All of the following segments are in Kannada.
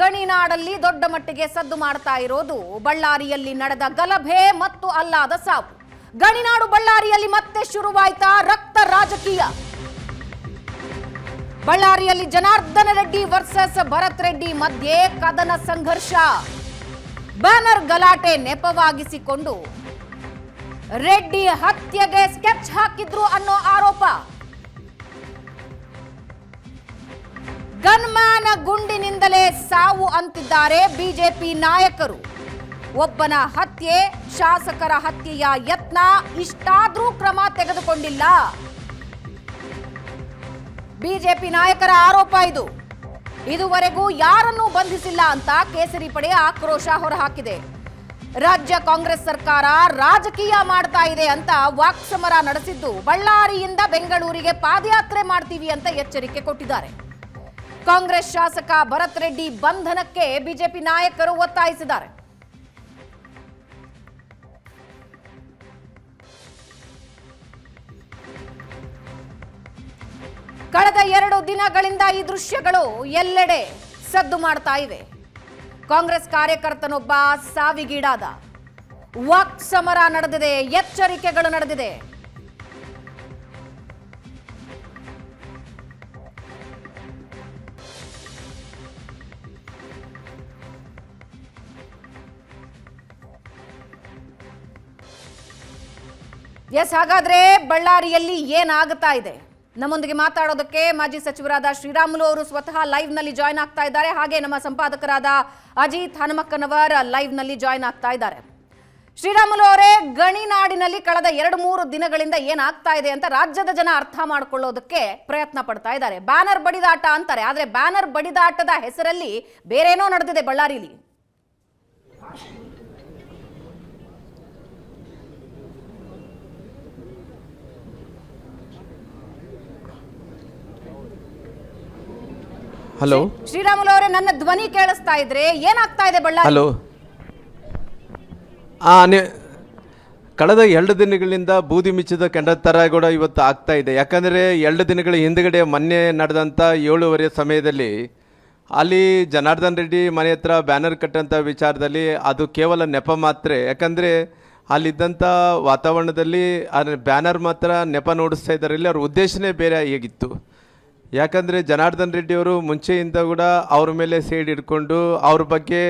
ಗಣಿನಾಡಲ್ಲಿ ದೊಡ್ಡ ಮಟ್ಟಿಗೆ ಸದ್ದು ಮಾಡ್ತಾ ಇರೋದು ಬಳ್ಳಾರಿಯಲ್ಲಿ ನಡೆದ ಗಲಭೆ ಮತ್ತು ಅಲ್ಲಾದ ಸಾವು. ಗಣಿನಾಡು ಬಳ್ಳಾರಿಯಲ್ಲಿ ಮತ್ತೆ ಶುರುವಾಯ್ತಾ ರಕ್ತ ರಾಜಕೀಯ. ಬಳ್ಳಾರಿಯಲ್ಲಿ ಜನಾರ್ದನ ರೆಡ್ಡಿ ವರ್ಸಸ್ ಭರತ್ ರೆಡ್ಡಿ ಮಧ್ಯೆ ಕದನ ಸಂಘರ್ಷ. ಬ್ಯಾನರ್ ಗಲಾಟೆ ನೆಪವಾಗಿಸಿಕೊಂಡು ರೆಡ್ಡಿ ಹತ್ಯೆಗೆ ಸ್ಕೆಚ್ ಹಾಕಿದ್ರು ಅನ್ನೋ ಆರೋಪ. ಗನ್ಮ್ಯಾನ್ ಗುಂಡಿನಿಂದಲೇ ಸಾವು ಅಂತಿದ್ದಾರೆ ಬಿಜೆಪಿ ನಾಯಕರು. ಒಬ್ಬನ ಹತ್ಯೆ, ಶಾಸಕರ ಹತ್ಯೆಯ ಯತ್ನ, ಇಷ್ಟಾದ್ರೂ ಕ್ರಮ ತೆಗೆದುಕೊಂಡಿಲ್ಲ. ಬಿಜೆಪಿ ನಾಯಕರ ಆರೋಪ ಇದು. ಇದುವರೆಗೂ ಯಾರನ್ನೂ ಬಂಧಿಸಿಲ್ಲ ಅಂತ ಕೇಸರಿ ಪಡೆ ಆಕ್ರೋಶ ಹೊರಹಾಕಿದೆ. ರಾಜ್ಯ ಕಾಂಗ್ರೆಸ್ ಸರ್ಕಾರ ರಾಜಕೀಯ ಮಾಡ್ತಾ ಇದೆ ಅಂತ ವಾಕ್ಸಮರ ನಡೆಸಿದ್ದು, ಬಳ್ಳಾರಿಯಿಂದ ಬೆಂಗಳೂರಿಗೆ ಪಾದಯಾತ್ರೆ ಮಾಡ್ತೀವಿ ಅಂತ ಎಚ್ಚರಿಕೆ ಕೊಟ್ಟಿದ್ದಾರೆ. ಕಾಂಗ್ರೆಸ್ ಶಾಸಕ ಭರತ್ ರೆಡ್ಡಿ ಬಂಧನಕ್ಕೆ ಬಿಜೆಪಿ ನಾಯಕರು ಒತ್ತಾಯಿಸಿದ್ದಾರೆ. ಕಳೆದ 2 ದಿನಗಳಿಂದ ಈ ದೃಶ್ಯಗಳು ಎಲ್ಲೆಡೆ ಸದ್ದು ಮಾಡ್ತಾ ಇವೆ. ಕಾಂಗ್ರೆಸ್ ಕಾರ್ಯಕರ್ತನೊಬ್ಬ ಸಾವಿಗೀಡಾದ. ವಾಕ್ ಸಮರ ನಡೆದಿದೆ, ಎಚ್ಚರಿಕೆಗಳು ನಡೆದಿದೆ. ಹಾಗಾದ್ರೆ ಬಳ್ಳಾರಿಯಲ್ಲಿ ಏನಾಗುತ್ತಾ ಇದೆ? ನಮ್ಮೊಂದಿಗೆ ಮಾತಾಡೋದಕ್ಕೆ ಮಾಜಿ ಸಚಿವರಾದ ಶ್ರೀರಾಮುಲು ಅವರು ಸ್ವತಃ ಲೈವ್ ನಲ್ಲಿ ಜಾಯ್ನ್ ಆಗ್ತಾ ಇದ್ದಾರೆ. ಹಾಗೆ ನಮ್ಮ ಸಂಪಾದಕರಾದ ಅಜಿತ್ ಹನುಮಕ್ಕನವರ್ ಲೈವ್ ನಲ್ಲಿ ಜಾಯ್ನ್ ಆಗ್ತಾ ಇದ್ದಾರೆ. ಶ್ರೀರಾಮುಲು ಅವರೇ, ಗಣಿನಾಡಿನಲ್ಲಿ ಕಳೆದ 2-3 ದಿನಗಳಿಂದ ಏನಾಗ್ತಾ ಇದೆ ಅಂತ ರಾಜ್ಯದ ಜನ ಅರ್ಥ ಮಾಡ್ಕೊಳ್ಳೋದಕ್ಕೆ ಪ್ರಯತ್ನ ಪಡ್ತಾ ಇದ್ದಾರೆ. ಬ್ಯಾನರ್ ಬಡಿದಾಟ ಅಂತಾರೆ, ಆದ್ರೆ ಬ್ಯಾನರ್ ಬಡಿದಾಟದ ಹೆಸರಲ್ಲಿ ಬೇರೇನೋ ನಡೆದಿದೆ ಬಳ್ಳಾರಿಲಿ. ಹಲೋ ಶ್ರೀರಾಮುಲು ಅವರೇ, ನನ್ನ ಧ್ವನಿ ಕೇಳಿಸ್ತಾ ಇದ್ರೆ ಏನಾಗ್ತಾ ಇದೆ ಬಳ್ಳಾರಿ? ಹಲೋ, ಕಳೆದ 2 ದಿನಗಳಿಂದ ಬೂದಿ ಮಿಚ್ಚಿದ ಕೆಂಡ ಥರ ಕೂಡ ಇವತ್ತು ಆಗ್ತಾ ಇದೆ. ಯಾಕಂದರೆ 2 ದಿನಗಳ ಹಿಂದುಗಡೆ ಮೊನ್ನೆ ನಡೆದಂಥ 7:30 ಸಮಯದಲ್ಲಿ ಅಲ್ಲಿ ಜನಾರ್ದನ್ ರೆಡ್ಡಿ ಮನೆ ಹತ್ರ ಬ್ಯಾನರ್ ಕಟ್ಟಂಥ ವಿಚಾರದಲ್ಲಿ ಅದು ಕೇವಲ ನೆಪ ಮಾತ್ರ. ಯಾಕಂದರೆ ಅಲ್ಲಿದ್ದಂಥ ವಾತಾವರಣದಲ್ಲಿ ಬ್ಯಾನರ್ ಮಾತ್ರ ನೆಪ ನೋಡಿಸ್ತಾ ಇದ್ದಾರೆ. ಇಲ್ಲಿ ಅವ್ರ ಉದ್ದೇಶನೇ ಬೇರೆ ಆಗಿತ್ತು. ಯಾಕಂದರೆ ಜನಾರ್ದನ್ ರೆಡ್ಡಿಯವರು ಮುಂಚೆಯಿಂದ ಕೂಡ ಅವ್ರ ಮೇಲೆ ಸೇಡ್ ಹಿಡ್ಕೊಂಡು ಅವ್ರ ಬಗ್ಗೆ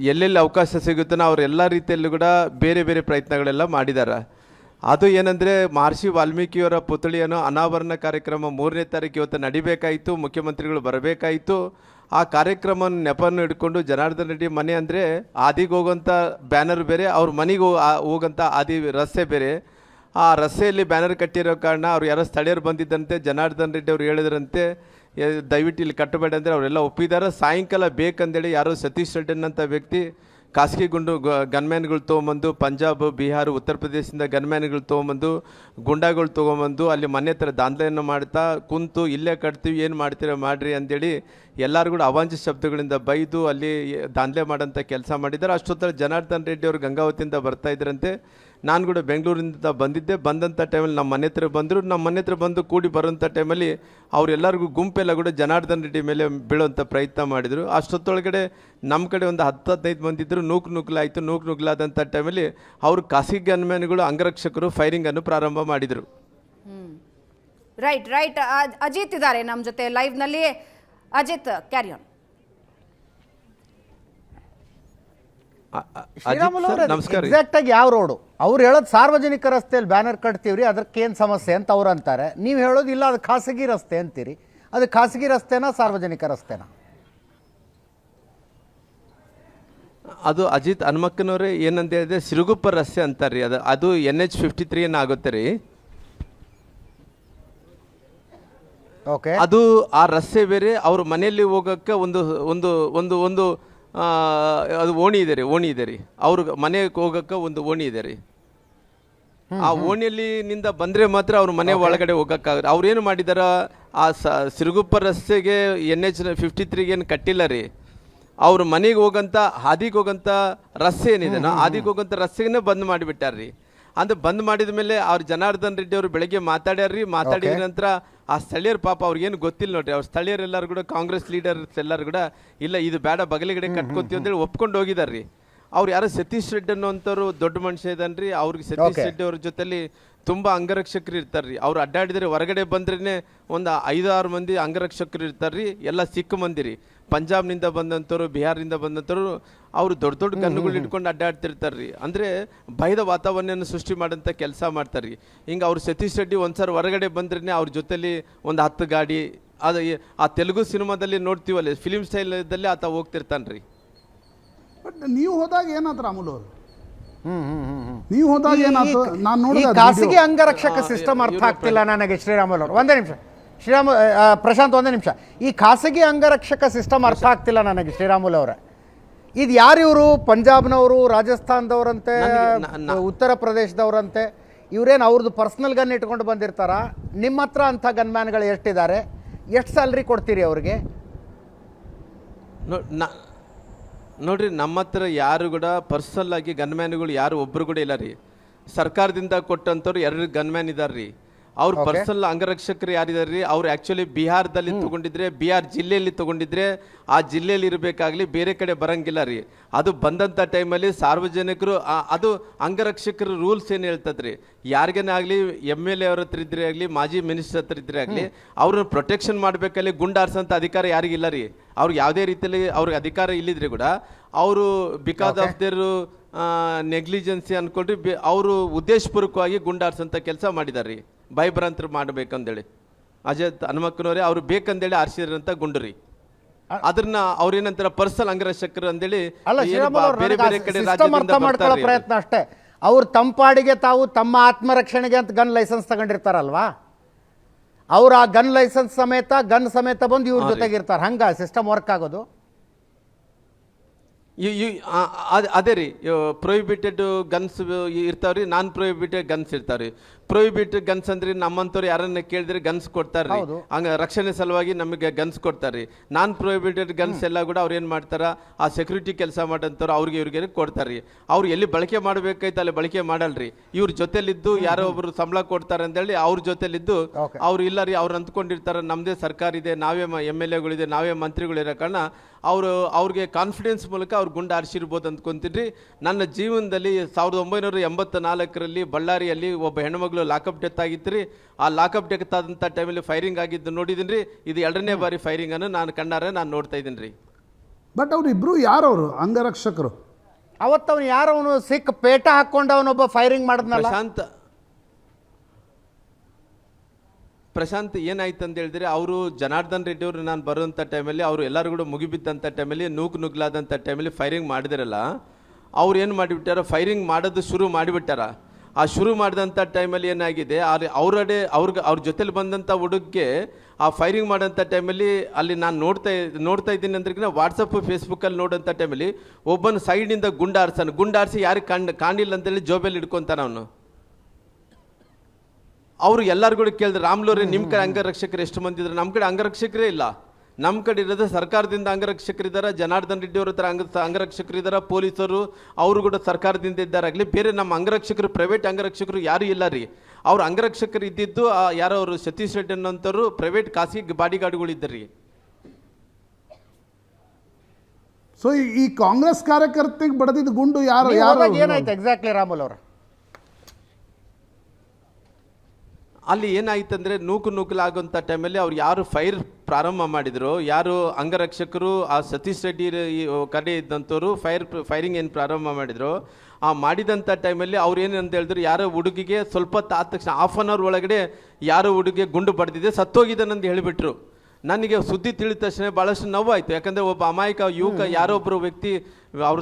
ಎಲ್ಲೆಲ್ಲಿ ಅವಕಾಶ ಸಿಗುತ್ತೋ ಅವರೆಲ್ಲ ರೀತಿಯಲ್ಲೂ ಕೂಡ ಬೇರೆ ಬೇರೆ ಪ್ರಯತ್ನಗಳೆಲ್ಲ ಮಾಡಿದ್ದಾರೆ. ಅದು ಏನಂದರೆ ಮಹರ್ಷಿ ವಾಲ್ಮೀಕಿಯವರ ಪುತ್ಥಳಿಯನ್ನು ಅನಾವರಣ ಕಾರ್ಯಕ್ರಮ 3ನೇ ತಾರೀಕು ಇವತ್ತು ನಡಿಬೇಕಾಯಿತು, ಮುಖ್ಯಮಂತ್ರಿಗಳು ಬರಬೇಕಾಯಿತು. ಆ ಕಾರ್ಯಕ್ರಮವನ್ನು ನೆಪವನ್ನು ಹಿಡ್ಕೊಂಡು ಜನಾರ್ದನ್ ರೆಡ್ಡಿ ಮನೆ ಅಂದರೆ ಆದಿಗೆ ಹೋಗೋಂಥ ಬ್ಯಾನರ್ ಬೇರೆ, ಅವ್ರ ಮನೆಗೆ ಹೋಗೋಂಥ ಆದಿ ರಸ್ತೆ ಬೇರೆ. ಆ ರಸ್ತೆಯಲ್ಲಿ ಬ್ಯಾನರ್ ಕಟ್ಟಿರೋ ಕಾರಣ ಅವ್ರು ಯಾರೋ ಸ್ಥಳೀಯರು ಬಂದಿದ್ದಂತೆ ಜನಾರ್ದನ್ ರೆಡ್ಡಿ ಅವ್ರು ಹೇಳಿದ್ರಂತೆ ದಯವಿಟ್ಟು ಇಲ್ಲಿ ಕಟ್ಟಬೇಡ ಅಂದರೆ ಅವರೆಲ್ಲ ಒಪ್ಪಿದ್ದಾರೆ. ಸಾಯಂಕಾಲ ಬೇಕಂದೇಳಿ ಯಾರೋ ಸತೀಶ್ ರೆಡ್ಡಿ ಅಂತ ವ್ಯಕ್ತಿ ಖಾಸಗಿ ಗನ್ಮ್ಯಾನ್ಗಳು ತೊಗೊಂಬಂದು ಪಂಜಾಬ್, ಬಿಹಾರ, ಉತ್ತರ ಪ್ರದೇಶದಿಂದ ಗನ್ಮ್ಯಾನ್ಗಳು ತೊಗೊಂಬಂದು ಗುಂಡಾಗಳು ತೊಗೊಂಬಂದು ಅಲ್ಲಿ ಮನೆ ಹತ್ರ ದಾಂಧಲೆಯನ್ನು ಮಾಡ್ತಾ ಕುಂತು ಇಲ್ಲೇ ಕಟ್ತೀವಿ, ಏನು ಮಾಡ್ತೀರ ಮಾಡಿರಿ ಅಂದೇಳಿ ಎಲ್ಲರೂ ಕೂಡ ಅವಾಂಛ ಶಬ್ದಗಳಿಂದ ಬೈದು ಅಲ್ಲಿ ದಾಂಧಲೆ ಮಾಡೋಂಥ ಕೆಲಸ ಮಾಡಿದ್ದಾರೆ. ಅಷ್ಟೊತ್ತರ ಜನಾರ್ದನ್ ರೆಡ್ಡಿ ಅವರು ಗಂಗಾವತಿಯಿಂದ ಬರ್ತಾ ಇದ್ರಂತೆ. ನಾನು ಕೂಡ ಬೆಂಗಳೂರಿಂದ ಬಂದಿದ್ದೆ. ಬಂದಂಥ ಟೈಮಲ್ಲಿ ನಮ್ಮ ಮನೆ ಹತ್ರ ಬಂದರು. ನಮ್ಮ ಮನೆ ಹತ್ರ ಬಂದು ಕೂಡಿ ಬರೋಂಥ ಟೈಮಲ್ಲಿ ಅವರೆಲ್ಲರಿಗೂ ಗುಂಪೆಲ್ಲ ಕೂಡ ಜನಾರ್ದನ್ ರೆಡ್ಡಿ ಮೇಲೆ ಬೀಳೋಂಥ ಪ್ರಯತ್ನ ಮಾಡಿದರು. ಅಷ್ಟೊತ್ತೊಳಗಡೆ ನಮ್ಮ ಕಡೆ ಒಂದು 10-15 ಮಂದಿ ಇದ್ದರು. ನೂಕುನುಗ್ಲಾಯಿತು. ನೂಕುನುಗ್ಲಾದಂಥ ಟೈಮಲ್ಲಿ ಅವರು ಖಾಸಗಿ ಗನ್ಮ್ಯಾನ್ಗಳು ಅಂಗರಕ್ಷಕರು ಫೈರಿಂಗನ್ನು ಪ್ರಾರಂಭ ಮಾಡಿದರು. ರೈಟ್ ರೈಟ್ ಅಜಿತ್ ಇದ್ದಾರೆ ನಮ್ಮ ಜೊತೆ ಲೈವ್ ನಲ್ಲಿ. Ajit, carry on. ನಮಸ್ಕಾರ. ಎಕ್ಸಾಕ್ಟ್ ಆಗಿ ಯಾವ ರೋಡು? ಅವ್ರು ಹೇಳೋದು ಸಾರ್ವಜನಿಕ ರಸ್ತೆಯಲ್ಲಿ ಬ್ಯಾನರ್ ಕಟ್ತೀವ್ರಿ, ಅದಕ್ಕೇನು ಸಮಸ್ಯೆ ಅಂತ ಅವ್ರು ಅಂತಾರೆ. ನೀವು ಹೇಳೋದು ಇಲ್ಲ ಅದು ಖಾಸಗಿ ರಸ್ತೆ ಅಂತೀರಿ. ಅದು ಖಾಸಗಿ ರಸ್ತೆನಾ ಸಾರ್ವಜನಿಕ ರಸ್ತೆನಾ? ಅದು ಅಜಿತ್ ಹನುಮಕ್ಕನವರೇ ಏನಂತ ಹೇಳಿದ್ರೆ ಸಿರುಗುಪ್ಪ ರಸ್ತೆ ಅಂತಾರೆ ರೀ. ಅದು NH-53 ಏನಾಗುತ್ತೆ ರೀ. ಓಕೆ, ಅದು ಆ ರಸ್ತೆ ಬೇರೆ. ಅವ್ರ ಮನೆಯಲ್ಲಿ ಹೋಗೋಕ್ಕೆ ಒಂದು ಒಂದು ಒಂದು ಒಂದು ಅದು ಓಣಿ ಇದೆ ರೀ. ಅವ್ರ ಮನೆಗೆ ಹೋಗೋಕ್ಕೆ ಒಂದು ಓಣಿ ಇದೆ ರೀ. ಆ ಓಣಿಯಲ್ಲಿ ನಿಂದ ಬಂದರೆ ಮಾತ್ರ ಅವ್ರ ಮನೆ ಒಳಗಡೆ ಹೋಗೋಕ್ಕಾಗುತ್ತೆ. ಅವ್ರೇನು ಮಾಡಿದಾರ, ಆ ಸಿರುಗುಪ್ಪ ರಸ್ತೆಗೆ NH-53 ಏನು ಕಟ್ಟಿಲ್ಲ ರೀ. ಅವ್ರ ಮನೆಗೆ ಹೋಗಂತ ಹಾದಿಗೆ ಹೋಗಂತ ರಸ್ತೆ ಏನಿದೆ, ಹಾದಿಗೆ ಹೋಗಂತ ರಸ್ತೆಗೇ ಬಂದ್ ಮಾಡಿಬಿಟ್ಟಾರ್ರಿ. ಅಂದ್ರೆ ಬಂದ್ ಮಾಡಿದ ಮೇಲೆ ಅವ್ರು ಜನಾರ್ದನ್ ರೆಡ್ಡಿ ಅವರು ಬೆಳಗ್ಗೆ ಮಾತಾಡ್ಯಾರ್ರಿ. ಮಾತಾಡಿದ ನಂತರ ಆ ಸ್ಥಳೀಯರು ಪಾಪ ಅವ್ರಿಗೇನು ಗೊತ್ತಿಲ್ಲ ನೋಡ್ರಿ. ಅವ್ರ ಸ್ಥಳೀಯರೆಲ್ಲರೂ ಕೂಡ ಕಾಂಗ್ರೆಸ್ ಲೀಡರ್ಸ್ ಎಲ್ಲರೂ ಕೂಡ ಇಲ್ಲ ಇದು ಬೇಡ ಬಗಲಿಗಡೆ ಕಟ್ಕೊತೀವಿ ಅಂತೇಳಿ ಒಪ್ಕೊಂಡು ಹೋಗಿದಾರ್ರಿ. ಅವ್ರು ಯಾರೋ ಸತೀಶ್ ರೆಡ್ಡಿ ಅನ್ನೋಂಥವ್ರು ದೊಡ್ಡ ಮನುಷ್ಯ ಇದಾನ್ರಿ. ಅವ್ರಿಗೆ ಸತೀಶ್ ರೆಡ್ಡಿ ಅವ್ರ ಜೊತೆಲಿ ತುಂಬಾ ಅಂಗರಕ್ಷಕರು ಇರ್ತಾರ್ರಿ. ಅವ್ರು ಅಡ್ಡಾಡಿದ್ರೆ ಹೊರಗಡೆ ಬಂದ್ರೇನೆ ಒಂದು 5-6 ಮಂದಿ ಅಂಗರಕ್ಷಕರು ಇರ್ತಾರ್ರಿ. ಎಲ್ಲ ಸಿಕ್ಕ ಮಂದಿ ರೀ, ಪಂಜಾಬ್ನಿಂದ ಬಂದಂಥವ್ರು, ಬಿಹಾರದಿಂದ ಬಂದಂಥವ್ರು. ಅವರು ದೊಡ್ಡ ದೊಡ್ಡ ಗನ್ನುಗಳು ಇಟ್ಕೊಂಡು ಅಡ್ಡಾಡ್ತಿರ್ತಾರ್ರಿ. ಅಂದ್ರೆ ಭಯದ ವಾತಾವರಣ ಸೃಷ್ಟಿ ಮಾಡೋಂಥ ಕೆಲಸ ಮಾಡ್ತಾರ್ರಿ. ಹಿಂಗೆ ಅವ್ರು ಸತೀಶ್ ರೆಡ್ಡಿ ಒಂದ್ಸರಿ ಹೊರಗಡೆ ಬಂದ್ರೇನೆ ಅವ್ರ ಜೊತೆಲಿ ಒಂದು 10 ಗಾಡಿ ಅದು ಆ ತೆಲುಗು ಸಿನಿಮಾದಲ್ಲಿ ನೋಡ್ತೀವಲ್ಲ ಫಿಲಿಮ್ ಸ್ಟೈಲದಲ್ಲಿ ಆತ ಹೋಗ್ತಿರ್ತಾನ್ರಿ. ಬಟ್ ನೀವು ಹೋದಾಗ ಏನಾದ್ರು ರಾಮುಲು ಅವರು ನೀವು ಹೋದಾಗ ಏನಾಯ್ತು ನಾನು ಈ ನೋಡಿದ ಖಾಸಗಿ ಅಂಗರಕ್ಷಕ ಸಿಸ್ಟಮ್ ಅರ್ಥ ಆಗ್ತಿಲ್ಲ ನನಗೆ. ಶ್ರೀರಾಮುಲು ಅವರು ಒಂದೇ ನಿಮಿಷ. ಪ್ರಶಾಂತ್ ಒಂದೇ ನಿಮಿಷ. ಈ ಖಾಸಗಿ ಅಂಗರಕ್ಷಕ ಸಿಸ್ಟಮ್ ಅರ್ಥ ಆಗ್ತಿಲ್ಲ ನನಗೆ ಶ್ರೀರಾಮುಲು ಅವರೇ. ಇದು ಯಾರು ಇವರು? ಪಂಜಾಬ್ನವರು, ರಾಜಸ್ಥಾನದವರಂತೆ, ಉತ್ತರ ಪ್ರದೇಶದವರಂತೆ. ಇವ್ರೇನು ಅವ್ರದ್ದು ಪರ್ಸ್ನಲ್ ಗನ್ ಇಟ್ಕೊಂಡು ಬಂದಿರ್ತಾರ? ನಿಮ್ಮ ಹತ್ರ ಅಂಥ ಗನ್ಮ್ಯಾನ್ಗಳು ಎಷ್ಟಿದ್ದಾರೆ? ಎಷ್ಟು ಸ್ಯಾಲ್ರಿ ಕೊಡ್ತೀರಿ ಅವ್ರಿಗೆ? ನೋಡ್ರಿ, ನಮ್ಮ ಹತ್ರ ಯಾರು ಕೂಡ ಪರ್ಸನಲ್ ಆಗಿ ಗನ್ಮ್ಯಾನ್ಗಳು ಯಾರು ಒಬ್ರು ಕೂಡ ಇಲ್ಲ ರೀ. ಸರ್ಕಾರದಿಂದ ಕೊಟ್ಟಂಥವ್ರು 2 ಗನ್ಮ್ಯಾನ್ ಇದಾರ್ರಿ. ಅವ್ರು ಪರ್ಸನಲ್ ಅಂಗರಕ್ಷಕರು ಯಾರಿದಾರ್ರಿ, ಅವ್ರು ಆಕ್ಚುಲಿ ಬಿಹಾರದಲ್ಲಿ ತಗೊಂಡಿದ್ರೆ, ಬಿಹಾರ್ ಜಿಲ್ಲೆಯಲ್ಲಿ ತಗೊಂಡಿದ್ರೆ ಆ ಜಿಲ್ಲೆಯಲ್ಲಿ ಇರಬೇಕಾಗ್ಲಿ, ಬೇರೆ ಕಡೆ ಬರಂಗಿಲ್ಲ ರೀ. ಅದು ಬಂದಂಥ ಟೈಮಲ್ಲಿ ಸಾರ್ವಜನಿಕರು ಅದು ಅಂಗರಕ್ಷಕರ ರೂಲ್ಸ್ ಏನು ಹೇಳ್ತದ್ರಿ, ಯಾರಿಗೇನೇ ಆಗಲಿ MLA ಅವ್ರ ಹತ್ರ ಇದ್ರೆ ಆಗಲಿ, ಮಾಜಿ ಮಿನಿಸ್ಟರ್ ಹತ್ರ ಇದ್ರೆ ಆಗಲಿ, ಅವ್ರನ್ನ ಪ್ರೊಟೆಕ್ಷನ್ ಮಾಡಬೇಕಲ್ಲಿ ಗುಂಡಾರ್ಸಂಥ ಅಧಿಕಾರ ಯಾರಿಗಿಲ್ಲ ರೀ. ಅವ್ರಿಗೆ ಯಾವುದೇ ರೀತಿಯಲ್ಲಿ ಅವ್ರಿಗೆ ಅಧಿಕಾರ ಇಲ್ಲಿದ್ರೆ ಕೂಡ ಅವರು ಬಿಕಾಸ್ ಆಫ್ ದೇರ್ ನೆಗ್ಲಿಜೆನ್ಸಿ ಅನ್ಕೊಂಡ್ರಿ ಅವರು ಉದ್ದೇಶಪೂರ್ವಕವಾಗಿ ಗುಂಡಾರ್ಸಂಥ ಕೆಲಸ ಮಾಡಿದಾರ್ರಿ. ಭಯಭ್ರಾಂತರು ಮಾಡಬೇಕಂದೇಳಿ ಅಜತ್ ಹನುಮಕ್ಕನವರೇ ಅವ್ರು ಬೇಕಂದೇಳಿ ಆರಿಸಿದ್ರಂತ ಗುಂಡ್ರಿ. ಅದನ್ನ ಅವ್ರೇನಂತಾರ ಪರ್ಸನಲ್ ಅಂಗರಕ್ಷಕರು ಅಂದೇಳಿ ಬೇರೆ ಬೇರೆ ಕಡೆ ರಾಜ್ಯದಿಂದ ಬರ್ತಾರೆ. ಪ್ರಯತ್ನ ಅಷ್ಟೇ. ಅವ್ರು ತಂಪಾಡಿಗೆ ತಾವು ತಮ್ಮ ಆತ್ಮರಕ್ಷಣೆಗೆ ಅಂತ ಗನ್ ಲೈಸೆನ್ಸ್ ತಗೊಂಡಿರ್ತಾರಲ್ವಾ, ಅವ್ರು ಆ ಗನ್ ಲೈಸೆನ್ಸ್ ಸಮೇತ ಬಂದು ಇವ್ರ ಜೊತೆಗೆ ಇರ್ತಾರೆ. ಹಂಗ ಸಿಸ್ಟಮ್ ವರ್ಕ್ ಆಗೋದು? ಅದೇ ರೀ, ಪ್ರೊಹಿಬಿಟೆಡ್ ಗನ್ಸ್ ಇರ್ತಾವ್ರಿ, ನಾನ್ ಪ್ರೊಹಿಬಿಟೆಡ್ ಗನ್ಸ್ ಇರ್ತಾವ್ರಿ. ಪ್ರೊಹಿಬಿಟೆಡ್ ಗನ್ಸ್ ಅಂದ್ರೆ ನಮ್ಮಂತವ್ರು ಯಾರನ್ನ ಕೇಳಿದ್ರೆ ಗನ್ಸ್ ಕೊಡ್ತಾರ್ರಿ, ಹಂಗ ರಕ್ಷಣೆ ಸಲುವಾಗಿ ನಮಗೆ ಗನ್ಸ್ ಕೊಡ್ತಾರ್ರಿ. ನಾನ್ ಪ್ರೊಹಿಬಿಟೆಡ್ ಗನ್ಸ್ ಎಲ್ಲ ಕೂಡ ಅವ್ರು ಏನ್ ಮಾಡ್ತಾರ, ಆ ಸೆಕ್ಯೂರಿಟಿ ಕೆಲಸ ಮಾಡಂತವ್ರು ಅವ್ರಿಗೆ ಇವ್ರಿಗೆ ಕೊಡ್ತಾರ್ರಿ. ಅವ್ರು ಎಲ್ಲಿ ಬಳಕೆ ಮಾಡ್ಬೇಕಾಯ್ತು ಅಲ್ಲಿ ಬಳಕೆ ಮಾಡಲ್ರಿ. ಇವ್ರ ಜೊತೆಲಿದ್ದು ಯಾರೋ ಒಬ್ರು ಸಂಬಳ ಕೊಡ್ತಾರೆ ಅಂತೇಳಿ ಅವ್ರ ಜೊತೆಲಿದ್ದು ಅವ್ರು ಇಲ್ಲ ರೀ, ಅವ್ರು ಅಂದ್ಕೊಂಡಿರ್ತಾರ ನಮ್ದೇ ಸರ್ಕಾರ ಇದೆ, ನಾವೇ MLAಗಳಿದೆ, ನಾವೇ ಮಂತ್ರಿಗಳಿರೋ ಕಾರಣ ಅವ್ರಿಗೆ ಕಾನ್ಫಿಡೆನ್ಸ್ ಮೂಲಕ ಅವ್ರು ಗುಂಡು ಆರಿಸಿರ್ಬೋದು ಅಂದ್ಕೊಂತೀರಿ. ನನ್ನ ಜೀವನದಲ್ಲಿ 1984ರಲ್ಲಿ ಬಳ್ಳಾರಿಯಲ್ಲಿ ಒಬ್ಬ ಹೆಣ್ಮಗಳು ಲಾಕಪ್ ಡೆತ್ ಆಗಿತ್ತು ರೀ. ಆ ಲಾಕಪ್ ಡೆತ್ ಆದಂಥ ಟೈಮಲ್ಲಿ ಫೈರಿಂಗ್ ಆಗಿದ್ದು ನೋಡಿದ್ದೀನಿ ರೀ. ಇದು 2ನೇ ಬಾರಿ ಫೈರಿಂಗ್ ಅನ್ನು ನಾನು ಕಣ್ಣಾರೆ ನಾನು ನೋಡ್ತಾ ಇದ್ದೀನಿ ರೀ. ಬಟ್ ಅವ್ರು ಇಬ್ರು ಯಾರವರು ಅಂಗರಕ್ಷಕರು? ಅವತ್ತವನು ಯಾರವನು ಸಿಕ್ ಪೇಟ ಹಾಕೊಂಡು ಅವನೊಬ್ಬ ಫೈರಿಂಗ್ ಮಾಡಿದ್ನಲ್ಲ ಪ್ರಶಾಂತ್ ಏನಾಯ್ತು ಅಂತ ಹೇಳಿದ್ರೆ, ಅವರು ಜನಾರ್ದನ್ ರೆಡ್ಡಿ ಅವರು ನಾನು ಬರುವಂಥ ಟೈಮಲ್ಲಿ ಅವರು ಎಲ್ಲರೂ ಕೂಡ ಮುಗಿಬಿದ್ದಂಥ ಟೈಮಲ್ಲಿ ನುಗ್ಲಾದಂಥ ಟೈಮಲ್ಲಿ ಫೈರಿಂಗ್ ಮಾಡಿದಿರಲ್ಲ, ಅವ್ರು ಏನು ಮಾಡಿಬಿಟ್ಟಾರ, ಫೈರಿಂಗ್ ಮಾಡೋದು ಶುರು ಮಾಡಿಬಿಟ್ಟಾರ. ಆ ಶುರು ಮಾಡಿದಂಥ ಟೈಮಲ್ಲಿ ಏನಾಗಿದೆ, ಅವ್ರ ಜೊತೆಲಿ ಬಂದಂಥ ಹುಡುಗಕ್ಕೆ ಆ ಫೈರಿಂಗ್ ಮಾಡೋಂಥ ಟೈಮಲ್ಲಿ ಅಲ್ಲಿ ನಾನು ನೋಡ್ತಾ ಇದ್ದೀನಿ ಅಂದ್ರೆ ವಾಟ್ಸಪ್ ಫೇಸ್ಬುಕ್ಕಲ್ಲಿ ನೋಡೋಂಥ ಟೈಮಲ್ಲಿ ಒಬ್ಬನ ಸೈಡಿಂದ ಗುಂಡಾರಿಸಿ ಯಾರಿಗೆ ಕಾಣಿಲ್ಲ ಅಂತೇಳಿ ಜೋಬಲ್ಲಿ ಇಟ್ಕೊತಾನ ಅವನು. ಅವರು ಎಲ್ಲರೂ ಕೂಡ ಕೇಳಿದ್ರೆ, ರಾಮ್ಲೋರೆ ನಿಮ್ಮ ಕಡೆ ಅಂಗರಕ್ಷಕರು ಎಷ್ಟು ಮಂದಿ ಇದ್ದಾರೆ? ನಮ್ಮ ಕಡೆ ಅಂಗರಕ್ಷಕರೇ ಇಲ್ಲ. ನಮ್ಮ ಕಡೆ ಇರೋದು ಸರ್ಕಾರದಿಂದ ಅಂಗರಕ್ಷಕರಿದ್ದಾರೆ, ಜನಾರ್ದನ್ ರೆಡ್ಡಿ ಅವ್ರ ಹತ್ರ ಅಂಗರಕ್ಷಕರಿದ್ದಾರೆ, ಪೊಲೀಸರು ಅವರು ಕೂಡ ಸರ್ಕಾರದಿಂದ ಇದ್ದಾರಾಗಲಿ. ಬೇರೆ ನಮ್ಮ ಅಂಗರಕ್ಷಕರು ಪ್ರೈವೇಟ್ ಅಂಗರಕ್ಷಕರು ಯಾರೂ ಇಲ್ಲ ರೀ. ಅವ್ರ ಅಂಗರಕ್ಷಕರು ಇದ್ದಿದ್ದು ಯಾರೋ ಅವರು ಸತೀಶ್ ರೆಡ್ಡಿ ಅನ್ನೋಂಥವ್ರು ಪ್ರೈವೇಟ್ ಖಾಸಗಿ ಬಾಡಿಗಾರ್ಡ್ಗಳು ಇದ್ದಾರೆ. ಸೊ ಈ ಕಾಂಗ್ರೆಸ್ ಕಾರ್ಯಕರ್ತೆಗೆ ಬಡದಿದ್ದ ಗುಂಡು ಯಾರು ಏನಾಯ್ತು ಎಕ್ಸಾಕ್ಟ್ಲಿ ರಾಮುಲ್ ಅವರ? ಅಲ್ಲಿ ಏನಾಯ್ತಂದ್ರೆ ನೂಕಲಾಗುವಂಥ ಟೈಮಲ್ಲಿ ಅವ್ರು ಯಾರು ಫೈರ್ ಪ್ರಾರಂಭ ಮಾಡಿದ್ರು, ಯಾರು ಅಂಗರಕ್ಷಕರು ಆ ಸತೀಶ್ ರೆಡ್ಡಿ ಕಡೆ ಇದ್ದಂಥವ್ರು ಫೈರಿಂಗ್ ಏನು ಪ್ರಾರಂಭ ಮಾಡಿದ್ರು, ಆ ಮಾಡಿದಂಥ ಟೈಮಲ್ಲಿ ಅವ್ರು ಏನು ಅಂತ ಹೇಳಿದ್ರು, ಯಾರೋ ಹುಡುಗಿಗೆ ಸ್ವಲ್ಪ ಆದ ತಕ್ಷಣ 1/2 hour ಒಳಗಡೆ ಯಾರೋ ಹುಡುಗಿಗೆ ಗುಂಡು ಬಡ್ದಿದೆ, ಸತ್ತೋಗಿದ್ದಾನಂತ ಹೇಳಿಬಿಟ್ರು. ನನಗೆ ಸುದ್ದಿ ತಿಳಿದ ತಕ್ಷಣ ಭಾಳಷ್ಟು ನೋವಾಯಿತು. ಯಾಕಂದರೆ ಒಬ್ಬ ಅಮಾಯಕ ಯುವಕ ಯಾರೊಬ್ಬರು ವ್ಯಕ್ತಿ ಅವ್ರ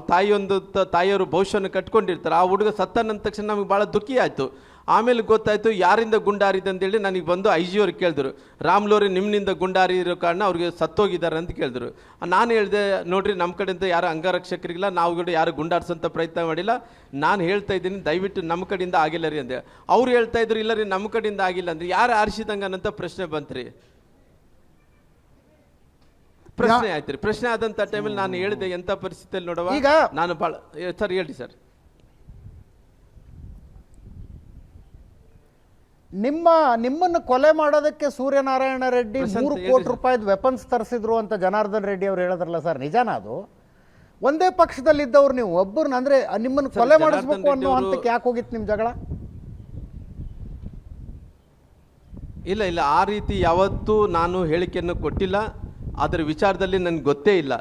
ತಾಯಿಯವರು ಭವಿಷ್ಯವನ್ನು ಕಟ್ಕೊಂಡಿರ್ತಾರೆ, ಆ ಹುಡುಗ ಸತ್ತನಂದ ತಕ್ಷಣ ನಮಗೆ ಭಾಳ ದುಃಖಿ ಆಯಿತು. ಆಮೇಲೆ ಗೊತ್ತಾಯಿತು ಯಾರಿಂದ ಗುಂಡಾರಿದೆ ಅಂತೇಳಿ ನನಗೆ ಬಂದು IG ಅವ್ರು ಕೇಳಿದ್ರು, ರಾಮ್ಲೋರಿ ನಿಮ್ಮಿಂದ ಗುಂಡಾರಿ ಇರೋ ಕಾರಣ ಅವ್ರಿಗೆ ಸತ್ತೋಗಿದ್ದಾರೆ ಅಂತ ಕೇಳಿದ್ರು. ನಾನು ಹೇಳಿದೆ, ನೋಡ್ರಿ ನಮ್ಮ ಕಡೆಯಿಂದ ಯಾರು ಅಂಗರಕ್ಷಕರಿಗಿಲ್ಲ, ನಾವು ಕೂಡ ಯಾರು ಗುಂಡಾರಿಸೋಂಥ ಪ್ರಯತ್ನ ಮಾಡಿಲ್ಲ, ನಾನು ಹೇಳ್ತಾ ಇದ್ದೀನಿ ದಯವಿಟ್ಟು ನಮ್ಮ ಕಡೆಯಿಂದ ಆಗಿಲ್ಲ ರೀ ಅಂದೆ. ಅವ್ರು ಹೇಳ್ತಾ ಇದ್ರು, ಇಲ್ಲ ರೀ ನಮ್ಮ ಕಡೆಯಿಂದ ಆಗಿಲ್ಲ ಅಂದ್ರೆ ಯಾರು ಆರಿಸಿದಂಗ ಅನ್ನಂತ ಪ್ರಶ್ನೆ ಬಂತ್ರಿ. ಪ್ರಶ್ನೆ ಆಯ್ತು ರೀ. ಪ್ರಶ್ನೆ ಆದಂಥ ಟೈಮಲ್ಲಿ ನಾನು ಹೇಳಿದೆ, ಎಂಥ ಪರಿಸ್ಥಿತಿಯಲ್ಲಿ ನೋಡುವ ಈಗ ನಾನು ಭಾಳ ಸರ್ ಹೇಳಿ ಸರ್. ನಿಮ್ಮನ್ನು ಕೊಲೆ ಮಾಡೋದಕ್ಕೆ ಸೂರ್ಯನಾರಾಯಣ ರೆಡ್ಡಿ ಪ್ರಶಾಂತ್ 3 ಹೇಳಿ ಕೋಟಿ ಸರ್. ರೂಪಾಯಿದು ವೆಪನ್ಸ್ ತರಿಸಿದ್ರು ಅಂತ ಜನಾರ್ದನ್ ರೆಡ್ಡಿ ಅವ್ರು ಹೇಳಿದ್ರಲ್ಲ ಸರ್, ನಿಜಾನ ಅದು? ಒಂದೇ ಪಕ್ಷದಲ್ಲಿದ್ದವ್ರು ನೀವು ಒಬ್ಬರನ್ನ ಅಂದ್ರೆ ನಿಮ್ಮನ್ನು ಸರ್, ಕೊಲೆ ಜನಾರ್ದನ್ ಮಾಡಿಸ್ಬೇಕು ರೆಡ್ಡಿ ಅನ್ನೋ ಅವರು- ಹಂತಕ್ಕೆ ಯಾಕೆ ಹೋಗಿತ್ತು ನಿಮ್ಮ ಜಗಳ? ಇಲ್ಲ ಆ ರೀತಿ ಯಾವತ್ತೂ ನಾನು ಹೇಳಿಕೆಯನ್ನು ಕೊಟ್ಟಿಲ್ಲ. ಅದರ ವಿಚಾರದಲ್ಲಿ ನನಗೆ ಗೊತ್ತೇ ಇಲ್ಲ.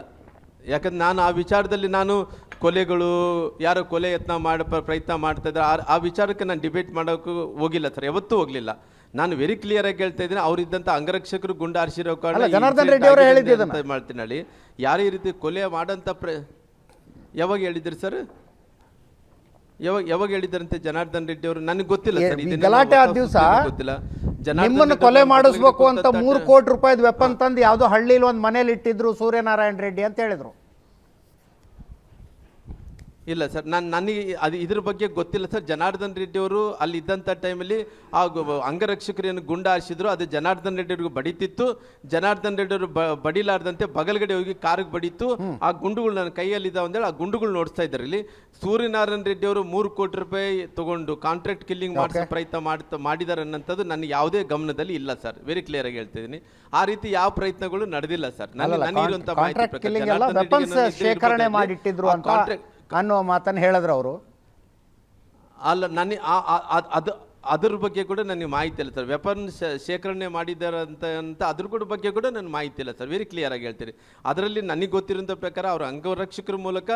ಯಾಕಂದ್ರೆ ನಾನು ಆ ವಿಚಾರದಲ್ಲಿ ನಾನು ಕೊಲೆಗಳು ಯಾರೋ ಕೊಲೆ ಯತ್ನ ಪ್ರಯತ್ನ ಮಾಡ್ತಾ ಇದ್ದಾರೆ ಆ ವಿಚಾರಕ್ಕೆ ನಾನು ಡಿಬೇಟ್ ಮಾಡೋಕ್ಕೂ ಹೋಗಿಲ್ಲ ಸರ್, ಯಾವತ್ತೂ ಹೋಗಲಿಲ್ಲ. ನಾನು ವೆರಿ ಕ್ಲಿಯರ್ ಆಗಿ ಹೇಳ್ತಾ ಇದ್ದೀನಿ, ಅವರಿದ್ದಂಥ ಅಂಗರಕ್ಷಕರು ಗುಂಡು ಹಾರಿಸಿರೋ ಕಾರಣ ಅಲ್ಲ, ಜನಾರ್ದನ್ ರೆಡ್ಡಿ ಅವರೇ ಹೇಳಿದ್ದು ಇದನ್ನ. ಮಾಡ್ತೀನಿ ಹೇಳಿ. ಯಾರೇ ಈ ರೀತಿ ಕೊಲೆ ಮಾಡೋಂಥ ಯಾವಾಗ ಹೇಳಿದ್ರಿ ಸರ್? ಯಾವಾಗ ಹೇಳಿದ್ರಂತೆ ಜನಾರ್ದನ್ ರೆಡ್ಡಿ ಅವರು? ನನಗೆ ಗೊತ್ತಿಲ್ಲ ಸರ್. ಈ ಗಲಾಟೆ ಆದ ದಿವಸ ಗೊತ್ತಿಲ್ಲ. ನಿಮ್ಮನ್ನು ಕೊಲೆ ಮಾಡಿಸ್ಬೇಕು ಅಂತ 3 ಕೋಟಿ ರೂಪಾಯಿದು ವೆಪನ್ ತಂದು ಯಾವುದೋ ಹಳ್ಳಿಲಿ ಒಂದು ಮನೇಲಿ ಇಟ್ಟಿದ್ರು ಸೂರ್ಯನಾರಾಯಣ ರೆಡ್ಡಿ ಅಂತ ಹೇಳಿದ್ರು. ಇಲ್ಲ ಸರ್, ನನಗೆ ಅದು ಇದ್ರ ಬಗ್ಗೆ ಗೊತ್ತಿಲ್ಲ ಸರ್. ಜನಾರ್ದನ್ ರೆಡ್ಡಿ ಅವರು ಅಲ್ಲಿ ಇದ್ದಂಥ ಟೈಮಲ್ಲಿ ಆ ಅಂಗರಕ್ಷಕರೇನು ಗುಂಡು ಹಾರಿಸಿದ್ರು, ಅದು ಜನಾರ್ದನ್ ರೆಡ್ಡಿ ಅವ್ರಿಗೆ ಬಡಿತಿತ್ತು. ಜನಾರ್ದನ್ ರೆಡ್ಡಿ ಅವರು ಬಡಿಲಾರ್ದಂತೆ ಬಗಲ್ಗಡೆ ಹೋಗಿ ಕಾರಿಗೆ ಬಡಿತು. ಆ ಗುಂಡುಗಳು ನನ್ನ ಕೈಯಲ್ಲಿದ್ದಾವೆ ಅಂದೇಳಿ ಆ ಗುಂಡುಗಳು ನೋಡಿಸ್ತಾ ಇದ್ದಾರೆ. ಇಲ್ಲಿ ಸೂರ್ಯನಾರಾಯಣ ರೆಡ್ಡಿ ಅವರು 3 ಕೋಟಿ ರೂಪಾಯಿ ತಗೊಂಡು ಕಾಂಟ್ರಾಕ್ಟ್ ಕಿಲ್ಲಿಂಗ್ ಮಾಡಿಸೋ ಪ್ರಯತ್ನ ಮಾಡಿದ್ದಾರೆ ಅನ್ನೋಂಥದ್ದು ನನಗೆ ಯಾವುದೇ ಗಮನದಲ್ಲಿ ಇಲ್ಲ ಸರ್. ವೆರಿ ಕ್ಲಿಯರ್ ಆಗಿ ಹೇಳ್ತಿದ್ದೀನಿ, ಆ ರೀತಿ ಯಾವ ಪ್ರಯತ್ನಗಳು ನಡೆದಿಲ್ಲ ಸರ್. ನನಗಿರುವಂಥ ಕಾಂಟ್ರಾಕ್ಟ್ ಕಿಲ್ಲಿಂಗ್ ಎಲ್ಲ ವೆಪನ್ಸ್ ಶೇಖರಣೆ ಮಾಡಿಟ್ಟಿದ್ರು ಅಂತ ಅನ್ನೋ ಮಾತನ್ನು ಹೇಳಿದ್ರು ಅವರು. ಅಲ್ಲ, ನನಗೆ ಅದ್ರ ಬಗ್ಗೆ ಕೂಡ ನನಗೆ ಮಾಹಿತಿ ಇಲ್ಲ ಸರ್. ವೆಪನ್ ಶೇಖರಣೆ ಮಾಡಿದ್ದಾರೆ ಅಂತ ಅದ್ರ ಕೂಡ ಬಗ್ಗೆ ಕೂಡ ನನಗೆ ಮಾಹಿತಿ ಇಲ್ಲ ಸರ್. ವೆರಿ ಕ್ಲಿಯರ್ ಆಗಿ ಹೇಳ್ತೀರಿ. ಅದರಲ್ಲಿ ನನಗೆ ಗೊತ್ತಿರೋಂಥ ಪ್ರಕಾರ ಅವರು ಅಂಗರಕ್ಷಕರ ಮೂಲಕ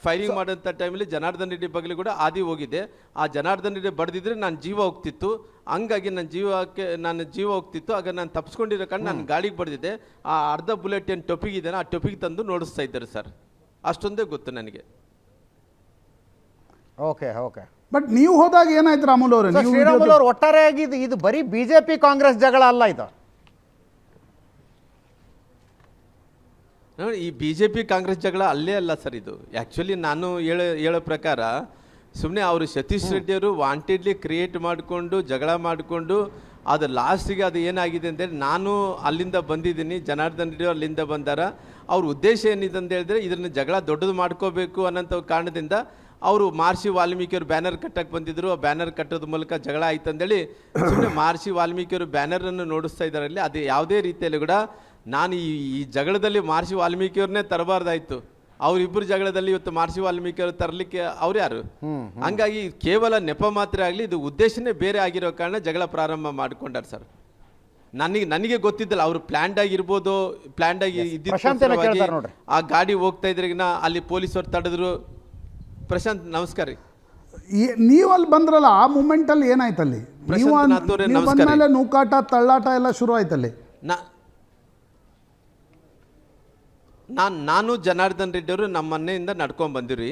ಫೈರಿಂಗ್ ಮಾಡೋಂಥ ಟೈಮಲ್ಲಿ ಜನಾರ್ದನ್ ರೆಡ್ಡಿ ಬಗ್ಗೆ ಕೂಡ ಆದಿ ಹೋಗಿದೆ. ಆ ಜನಾರ್ದನ್ ರೆಡ್ಡಿ ಬಡ್ದಿದ್ರೆ ನಾನು ಜೀವ ಹೋಗ್ತಿತ್ತು. ಹಂಗಾಗಿ ನನ್ನ ಜೀವ ಹೋಗ್ತಿತ್ತು. ಆಗ ನಾನು ತಪ್ಪಿಸ್ಕೊಂಡಿರೋ ಕಾರಣ ನಾನು ಗಾಳಿಗೆ ಬಡ್ದಿದ್ದೆ. ಆ ಅರ್ಧ ಬುಲೆಟ್ ಏನು ಟೊಪಿಗಿದ್ದೇನೆ ಆ ಟೊಪಿಗೆ ತಂದು ನೋಡಿಸ್ತಾ ಇದ್ದಾರೆ ಸರ್. ಅಷ್ಟೊಂದೇ ಗೊತ್ತು ನನಗೆ. ಓಕೆ. ಬಟ್ ನೀವು ಹೋದಾಗ ಏನಾಯ್ತು ರಾಮುಲು ಅವರೇ? ಶ್ರೀರಾಮುಲು ಅವರು ಒಟ್ಟಾರೆಯಾಗಿ ಇದು ಬರೀ ಬಿಜೆಪಿ ಕಾಂಗ್ರೆಸ್ ಜಗಳ ಅಲ್ಲ ಇದು. ನೋಡಿ, ಈ BJP ಕಾಂಗ್ರೆಸ್ ಜಗಳ ಅಲ್ಲೇ ಅಲ್ಲ ಸರ್. ಇದು ಆ್ಯಕ್ಚುಲಿ ನಾನು ಹೇಳೋ ಪ್ರಕಾರ ಸುಮ್ಮನೆ ಅವರು ಸತೀಶ್ ರೆಡ್ಡಿ ಅವರು ವಾಂಟೆಡ್ಲಿ ಕ್ರಿಯೇಟ್ ಮಾಡಿಕೊಂಡು ಜಗಳ ಮಾಡಿಕೊಂಡು ಅದು ಲಾಸ್ಟಿಗೆ ಅದು ಏನಾಗಿದೆ ಅಂತೇಳಿ ನಾನು ಅಲ್ಲಿಂದ ಬಂದಿದ್ದೀನಿ, ಜನಾರ್ದನ್ ರೆಡ್ಡಿ ಅಲ್ಲಿಂದ ಬಂದಾರ. ಅವ್ರ ಉದ್ದೇಶ ಏನಿದೆ ಅಂತ ಹೇಳಿದ್ರೆ ಇದನ್ನು ಜಗಳ ದೊಡ್ಡದು ಮಾಡ್ಕೋಬೇಕು ಅನ್ನೋಂಥ ಕಾರಣದಿಂದ ಅವರು ಮಹರ್ಷಿ ವಾಲ್ಮೀಕಿಯವರು ಬ್ಯಾನರ್ ಕಟ್ಟಕ್ಕೆ ಬಂದಿದ್ದರು. ಆ ಬ್ಯಾನರ್ ಕಟ್ಟೋದ ಮೂಲಕ ಜಗಳ ಆಯ್ತು ಅಂತೇಳಿ ಸುಮ್ಮನೆ ಮಹರ್ಷಿ ವಾಲ್ಮೀಕಿಯವರು ಬ್ಯಾನರನ್ನು ನೋಡಿಸ್ತಾ ಇದ್ದಾರಲ್ಲಿ. ಅದು ಯಾವುದೇ ರೀತಿಯಲ್ಲಿ ಕೂಡ ನಾನು ಈ ಜಗಳದಲ್ಲಿ ಮಹರ್ಷಿ ವಾಲ್ಮೀಕಿಯವ್ರನ್ನೇ ತರಬಾರ್ದಾಯ್ತು. ಅವರಿಬ್ಬರು ಜಗಳದಲ್ಲಿ ಇವತ್ತು ಮಹರ್ಷಿ ವಾಲ್ಮೀಕಿಯವರು ತರಲಿಕ್ಕೆ ಅವ್ರು ಯಾರು? ಹಂಗಾಗಿ ಕೇವಲ ನೆಪ ಮಾತ್ರ ಆಗಲಿ, ಇದು ಉದ್ದೇಶನೇ ಬೇರೆ ಆಗಿರೋ ಕಾರಣ ಜಗಳ ಪ್ರಾರಂಭ ಮಾಡ್ಕೊಂಡಾರ ಸರ್. ನನಗೆ ಗೊತ್ತಿದ್ದಲ್ಲ, ಅವರು ಪ್ಲ್ಯಾಂಡ್ ಆಗಿರ್ಬೋದು, ಪ್ಲ್ಯಾಂಡ್ ಆಗಿ ಇದ್ದಿದ್ದು. ಆ ಗಾಡಿ ಹೋಗ್ತಾ ಇದ್ರಿಗಿನ ಅಲ್ಲಿ ಪೊಲೀಸರು ತಡೆದ್ರು. ಪ್ರಶಾಂತ್ ನಮಸ್ಕಾರ ರೀ. ನೀವು ಅಲ್ಲಿ ಬಂದ್ರಲ್ಲ, ಆ ಮೂಮೆಂಟ್ ಅಲ್ಲಿ ಏನಾಯ್ತಲ್ಲಿ? ನೀವು ಬಂದ್ಮೇಲೆ ನೂಕಾಟ ತಳ್ಳಾಟ ಎಲ್ಲ ಶುರು ಆಯ್ತಲ್ಲಿ. ನಾನು ಜನಾರ್ದನ್ ರೆಡ್ಡಿ ಅವರು ನಮ್ಮ ಮನೆಯಿಂದ ನಡ್ಕೊಂಡು ಬಂದಿರಿ.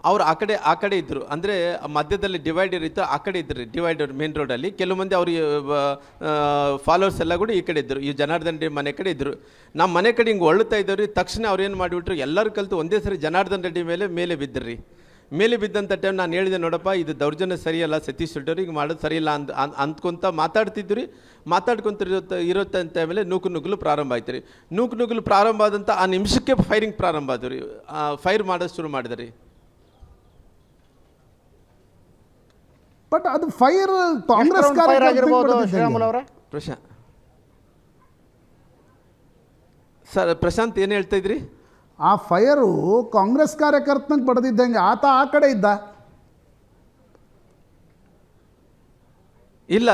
ಅವ್ರು ಆ ಕಡೆ ಇದ್ದರು, ಅಂದರೆ ಮಧ್ಯದಲ್ಲಿ ಡಿವೈಡರ್ ಇತ್ತು, ಆ ಕಡೆ ಇದ್ದರು ಡಿವೈಡರ್ ಮೇನ್ ರೋಡಲ್ಲಿ. ಕೆಲವು ಮಂದಿ ಅವ್ರಿಗೆ ಫಾಲೋವರ್ಸ್ ಎಲ್ಲ ಕೂಡ ಈ ಕಡೆ ಇದ್ದರು, ಈ ಜನಾರ್ದನ್ ರೆಡ್ಡಿ ಮನೆ ಕಡೆ ಇದ್ದರು. ನಮ್ಮ ಮನೆ ಕಡೆ ಹಿಂಗೆ ಒಳ್ಳುತ್ತಾ ಇದ್ದವ್ರಿ. ತಕ್ಷಣ ಅವ್ರು ಏನು ಮಾಡಿಬಿಟ್ರು, ಎಲ್ಲರೂ ಕಲಿತು ಒಂದೇ ಸರಿ ಜನಾರ್ದನ್ ರೆಡ್ಡಿ ಮೇಲೆ ಬಿದ್ದರ್ರಿ. ಮೇಲೆ ಬಿದ್ದಂಥ ಟೈಮ್ ನಾನು ಹೇಳಿದೆ, ನೋಡಪ್ಪ ಇದು ದೌರ್ಜನ್ಯ ಸರಿಯಲ್ಲ, ಸತೀಶ್ ರೆಡ್ಡಿ ಅವ್ರಿಗೆ ಮಾಡೋದು ಸರಿಯಿಲ್ಲ ಅಂದ್ಕೊಂತ ಮಾತಾಡ್ತಿದ್ರು. ಇರೋ ಟೈಮಲ್ಲಿ ನೂಕುನುಗ್ಗಲು ಪ್ರಾರಂಭ ಆಯ್ತು ರೀ. ನೂಕುನುಗ್ಗಲು ಪ್ರಾರಂಭ ಆದಂಥ ಆ ನಿಮಿಷಕ್ಕೆ ಫೈರಿಂಗ್ ಪ್ರಾರಂಭ ಆದವು ರೀ. ಫೈರ್ ಮಾಡೋದು ಶುರು ಮಾಡಿದೆ ರೀ. ಬಟ್ ಅದು ಫೈರ್ ಕಾಂಗ್ರೆಸ್ ಸರ್ ಪ್ರಶಾಂತ್ ಏನು ಹೇಳ್ತಾ ಇದ್ರಿ? ಆ ಫೈರು ಕಾಂಗ್ರೆಸ್ ಕಾರ್ಯಕರ್ತನಿಗೆ ಬಡ್ದಿದ್ದಂಗೆ ಆತ ಆ ಕಡೆ ಇದ್ದ. ಇಲ್ಲ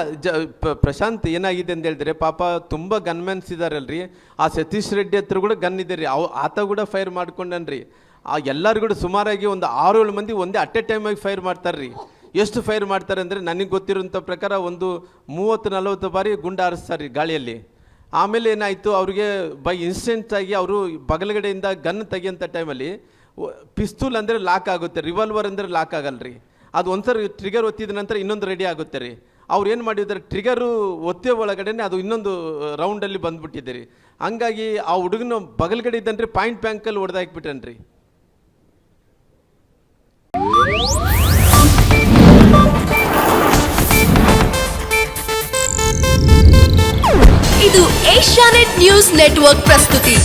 ಪ್ರಶಾಂತ್ ಏನಾಗಿದೆ ಅಂತ ಹೇಳಿದ್ರೆ, ಪಾಪ ತುಂಬ ಗನ್ಮೆನ್ಸ್ ಇದಾರಲ್ರಿ. ಆ ಸತೀಶ್ ರೆಡ್ಡಿ ಹತ್ರ ಕೂಡ ಗನ್ ಇದೆ ರೀ. ಆತ ಕೂಡ ಫೈರ್ ಮಾಡ್ಕೊಂಡನ್ರಿ. ಆ ಎಲ್ಲರೂ ಕೂಡ ಸುಮಾರಾಗಿ ಒಂದು 6-7 ಮಂದಿ ಒಂದೇ ಅಟ್ ಎ ಟೈಮಾಗಿ ಫೈರ್ ಮಾಡ್ತಾರ್ರಿ. ಎಷ್ಟು ಫೈರ್ ಮಾಡ್ತಾರೆ ಅಂದರೆ ನನಗೆ ಗೊತ್ತಿರೋಂಥ ಪ್ರಕಾರ ಒಂದು 30-40 ಬಾರಿ ಗುಂಡು ಹಾರಿಸ್ತಾರೆ ರೀ ಗಾಳಿಯಲ್ಲಿ. ಆಮೇಲೆ ಏನಾಯಿತು, ಅವ್ರಿಗೆ ಬೈ ಇನ್ಸ್ಟೆಂಟಾಗಿ ಅವರು ಬಗಲಗಡೆಯಿಂದ ಗನ್ ತೆಗಿಯೋಂಥ ಟೈಮಲ್ಲಿ ಪಿಸ್ತೂಲ್ ಅಂದರೆ ಲಾಕ್ ಆಗುತ್ತೆ, ರಿವಾಲ್ವರ್ ಅಂದರೆ ಲಾಕ್ ಆಗಲ್ರಿ. ಅದು ಒಂದ್ಸರಿ ಟ್ರಿಗರ್ ಒತ್ತಿದ ನಂತರ ಇನ್ನೊಂದು ರೆಡಿ ಆಗುತ್ತೆ ರೀ. ಅವ್ರು ಏನು ಮಾಡಿದ್ದಾರೆ, ಟ್ರಿಗರು ಒತ್ತೇ ಒಳಗಡೆ ಅದು ಇನ್ನೊಂದು ರೌಂಡಲ್ಲಿ ಬಂದುಬಿಟ್ಟಿದೆ ರೀ. ಹಂಗಾಗಿ ಆ ಹುಡುಗನ ಬಗಲ್ಗಡೆ ಇದ್ದನ್ರಿ ಪಾಯಿಂಟ್ ಬ್ಯಾಂಕಲ್ಲಿ ಹೊಡೆದಾಕ್ಬಿಟ್ಟನ್ರಿ. ಇದು ಏಷ್ಯಾನೆಟ್ ನ್ಯೂಸ್ ನೆಟ್ವರ್ಕ್ ಪ್ರಸ್ತುತಿ.